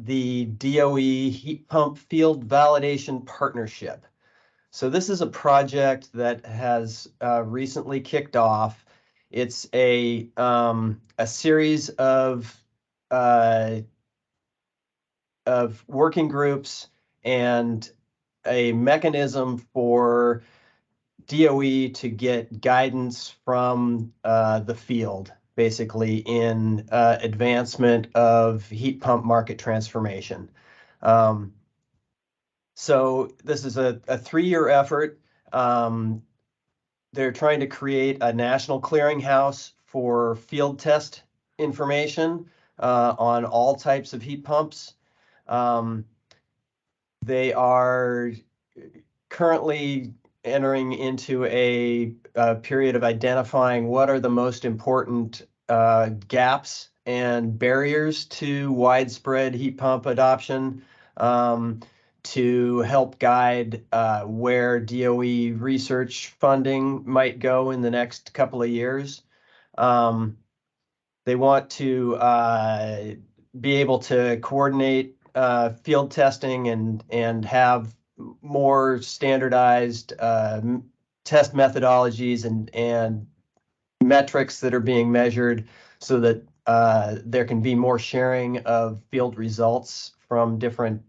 the DOE Heat Pump Field Validation Partnership. So this is a project that has recently kicked off. It's a series of working groups and a mechanism for DOE to get guidance from the field, basically in advancement of heat pump market transformation. So this is a 3-year effort. They're trying to create a national clearinghouse for field test information on all types of heat pumps. They are currently entering into a period of identifying what are the most important gaps and barriers to widespread heat pump adoption, to help guide where DOE research funding might go in the next couple of years. They want to be able to coordinate field testing and have more standardized test methodologies and metrics that are being measured, so that there can be more sharing of field results from different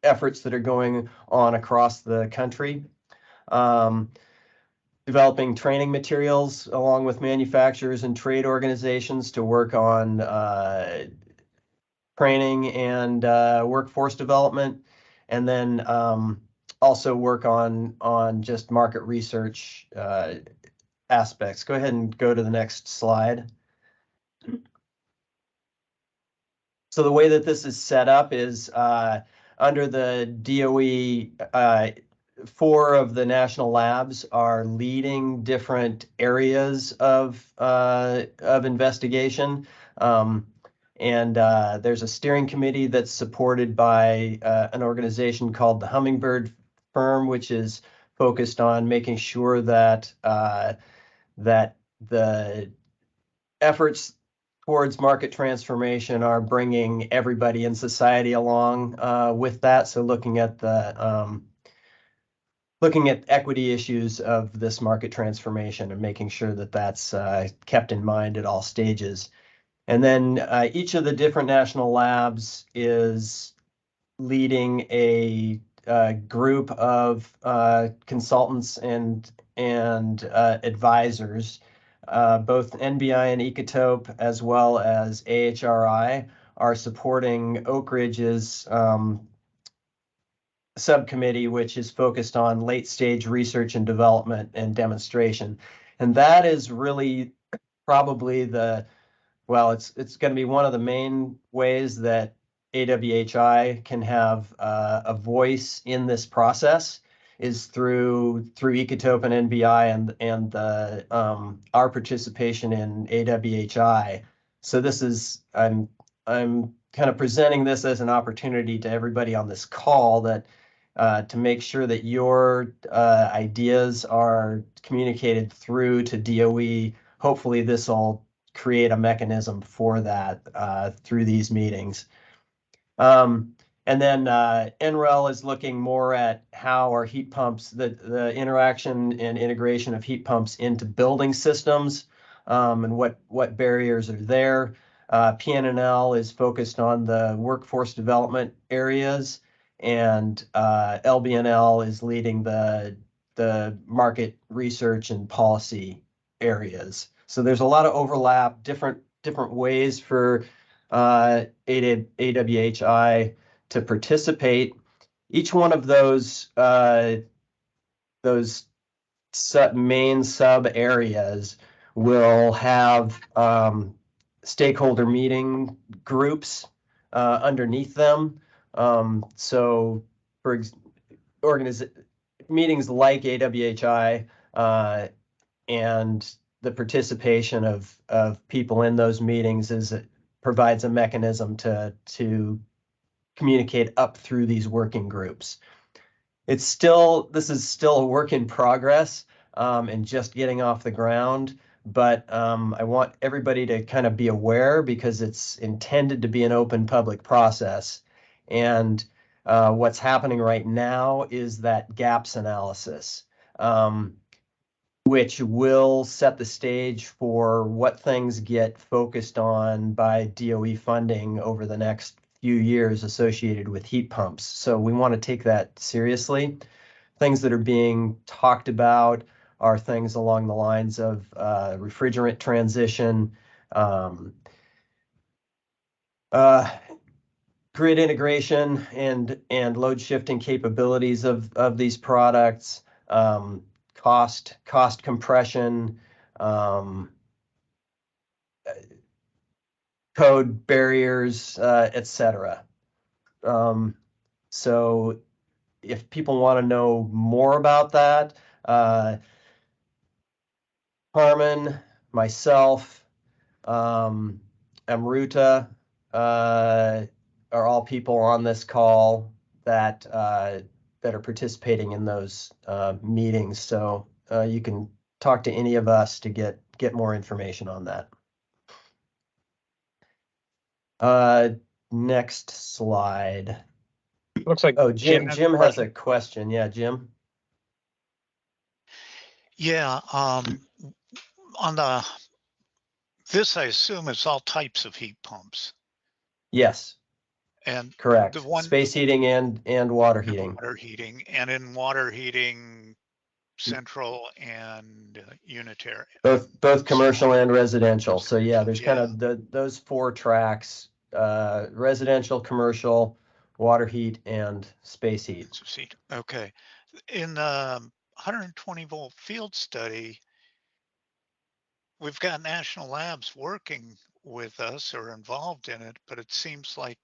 efforts that are going on across the country. Developing training materials along with manufacturers and trade organizations to work on training and workforce development, and then also work on just market research aspects. Go ahead and go to the next slide. So the way that this is set up is under the DOE, 4 of the national labs are leading different areas of investigation. And there's a steering committee that's supported by an organization called the Hummingbird Firm, which is focused on making sure that that the efforts towards market transformation are bringing everybody in society along with that. So looking at equity issues of this market transformation and making sure that that's kept in mind at all stages. And then each of the different national labs is leading a group of consultants and advisors. Both NBI and Ecotope, as well as AHRI, are supporting Oak Ridge's subcommittee, which is focused on late-stage research and development and demonstration. And that is really probably it's going to be one of the main ways that AWHI can have a voice in this process, is through Ecotope and NBI and our participation in AWHI. So this is, I'm kind of presenting this as an opportunity to everybody on this call that to make sure that your ideas are communicated through to DOE. Hopefully this will create a mechanism for that through these meetings. And then NREL is looking more at how our heat pumps, the interaction and integration of heat pumps into building systems, and what barriers are there. PNNL is focused on the workforce development areas, and LBNL is leading the market research and policy areas. So there's a lot of overlap, different ways for AWHI to participate. Each one of those main sub areas will have stakeholder meeting groups underneath them. So for meetings like AWHI and the participation of people in those meetings provides a mechanism to communicate up through these working groups. This is still a work in progress and just getting off the ground. but I want everybody to kind of be aware because it's intended to be an open public process. And what's happening right now is that gaps analysis, which will set the stage for what things get focused on by DOE funding over the next few years associated with heat pumps. So we want to take that seriously. Things that are being talked about are things along the lines of refrigerant transition, grid integration, and load shifting capabilities of these products, cost compression, code barriers, etc. So if people want to know more about that, Carmen, myself, Amruta are all people on this call that that are participating in those meetings. So you can talk to any of us to get more information on that. Next slide. Looks like Jim has a question. Yeah, Jim. Yeah, on this I assume is all types of heat pumps. Yes. And correct. The one space heating and water heating. Water heating, and in water heating, central and unitary. Both commercial and residential. So yeah, there's kind of those four tracks: residential, commercial, water heat, and space heat. Okay. In the 120 volt field study, we've got national labs working with us or involved in it, but it seems like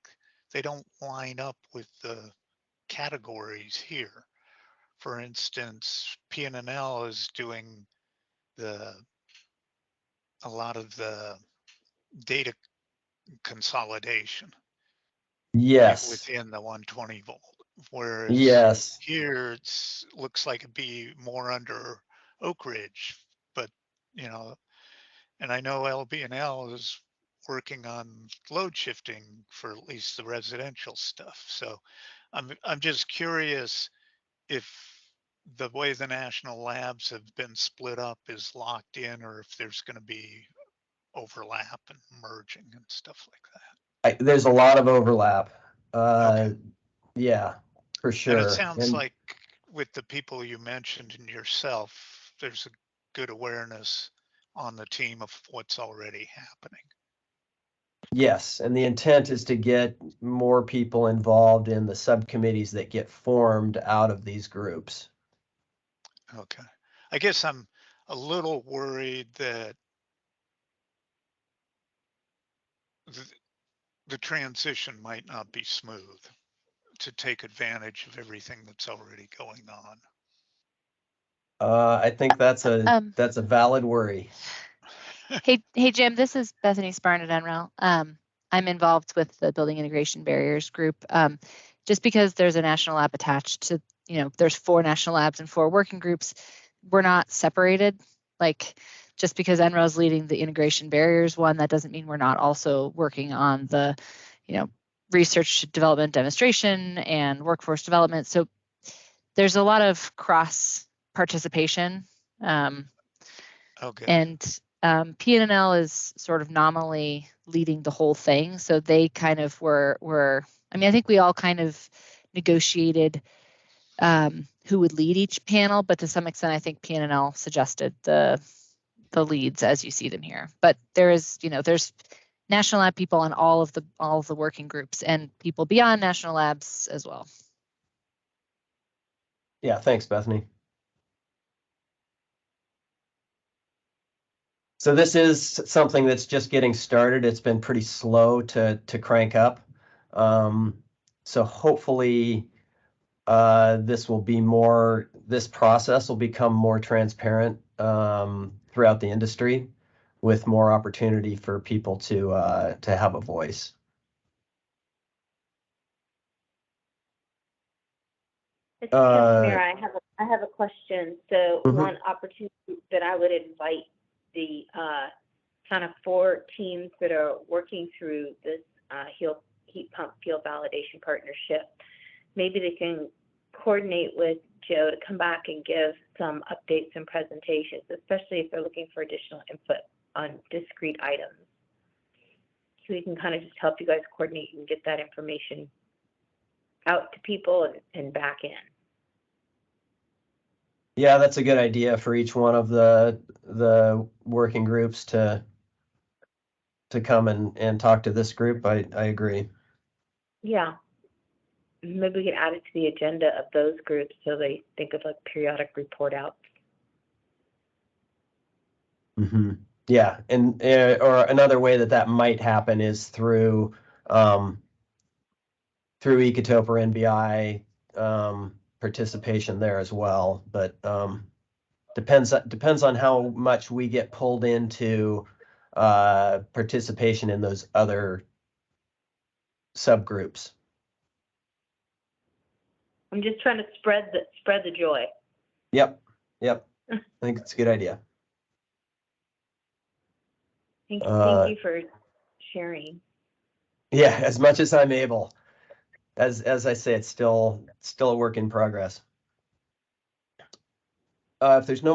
they don't line up with the categories here. For instance, PNNL is doing a lot of the data consolidation. Yes. Within the 120 volt, whereas yes. here it's looks like it'd be more under Oak Ridge, but you know, and I know LB&L is working on load shifting for at least the residential stuff. So I'm just curious if the way the national labs have been split up is locked in, or if there's going to be overlap and merging and stuff like that. There's a lot of overlap. Okay. Yeah, for sure. And it sounds like with the people you mentioned and yourself, there's a good awareness on the team of what's already happening. Yes, and the intent is to get more people involved in the subcommittees that get formed out of these groups. Okay. I guess I'm a little worried that the transition might not be smooth to take advantage of everything that's already going on. I think that's a valid worry. Hey, Jim, this is Bethany Sparn at NREL. I'm involved with the Building Integration Barriers group. Just because there's a national lab attached to, there's 4 national labs and 4 working groups, we're not separated. Like, just because NREL is leading the integration barriers one, that doesn't mean we're not also working on the, research, development, demonstration, and workforce development. So there's a lot of cross participation. Okay. And PNNL is sort of nominally leading the whole thing. So they kind of were I mean, I think we all kind of negotiated who would lead each panel, but to some extent, I think PNNL suggested the leads as you see them here. But there is, there's national lab people on all of the working groups and people beyond national labs as well. Yeah, thanks, Bethany. So this is something that's just getting started. It's been pretty slow to crank up. So hopefully this process will become more transparent throughout the industry, with more opportunity for people to have a voice. Mayor, I have a question. So one opportunity that I would invite the kind of 4 teams that are working through this heat pump field validation partnership. Maybe they can coordinate with Joe to come back and give some updates and presentations, especially if they're looking for additional input on discrete items. So we can kind of just help you guys coordinate and get that information out to people and back in. Yeah, that's a good idea for each one of the working groups to come and talk to this group. I agree. Yeah. Maybe we can add it to the agenda of those groups so they think of like periodic report outs. Mm-hmm. Yeah, and or another way that might happen is through Ecotope or NBI participation there as well. But depends on how much we get pulled into participation in those other subgroups. I'm just trying to spread the joy. Yep. I think it's a good idea. Thank you for sharing. Yeah, as much as I'm able. As I say, it's still a work in progress. If there's no